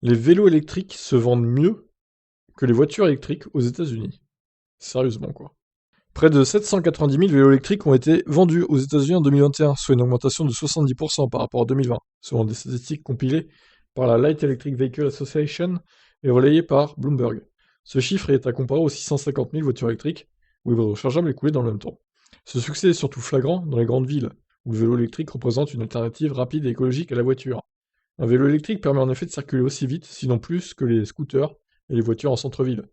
Les vélos électriques se vendent mieux que les voitures électriques aux États-Unis. Sérieusement, quoi. Près de 790 000 vélos électriques ont été vendus aux États-Unis en 2021, soit une augmentation de 70% par rapport à 2020, selon des statistiques compilées par la Light Electric Vehicle Association et relayées par Bloomberg. Ce chiffre est à comparer aux 650 000 voitures électriques ou hybrides rechargeables écoulées dans le même temps. Ce succès est surtout flagrant dans les grandes villes, où le vélo électrique représente une alternative rapide et écologique à la voiture. Un vélo électrique permet en effet de circuler aussi vite, sinon plus, que les scooters et les voitures en centre-ville.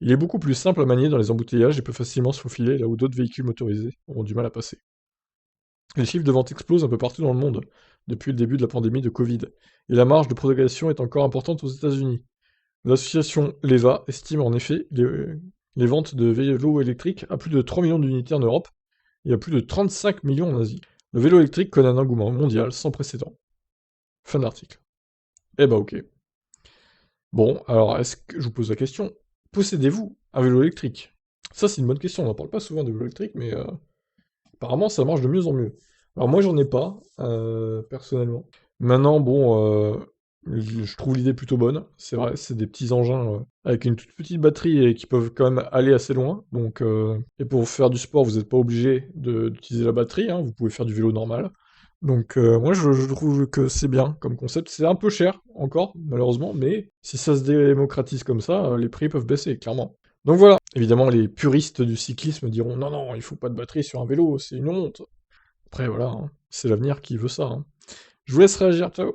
Il est beaucoup plus simple à manier dans les embouteillages et peut facilement se faufiler là où d'autres véhicules motorisés auront du mal à passer. Les chiffres de vente explosent un peu partout dans le monde depuis le début de la pandémie de Covid, et la marge de propagation est encore importante aux États-Unis. L'association Leva estime en effet les ventes de vélos électriques à plus de 3 millions d'unités en Europe et à plus de 35 millions en Asie. Le vélo électrique connaît un engouement mondial sans précédent. Fin de l'article. Eh bah ok. Bon, alors est-ce que je vous pose la question, possédez-vous un vélo électrique? Ça c'est une bonne question, on n'en parle pas souvent de vélo électrique, mais apparemment ça marche de mieux en mieux. Alors moi j'en ai pas, personnellement. Maintenant bon, je trouve l'idée plutôt bonne, c'est vrai, c'est des petits engins, avec une toute petite batterie et qui peuvent quand même aller assez loin, donc et pour faire du sport, vous n'êtes pas obligé d'utiliser la batterie, hein, vous pouvez faire du vélo normal. Donc moi je trouve que c'est bien comme concept. C'est un peu cher encore, malheureusement, mais si ça se démocratise comme ça, les prix peuvent baisser, clairement. Donc voilà, évidemment les puristes du cyclisme diront: «Non, non, il faut pas de batterie sur un vélo, c'est une honte». Après voilà, hein, c'est l'avenir qui veut ça, hein. Je vous laisse réagir, ciao!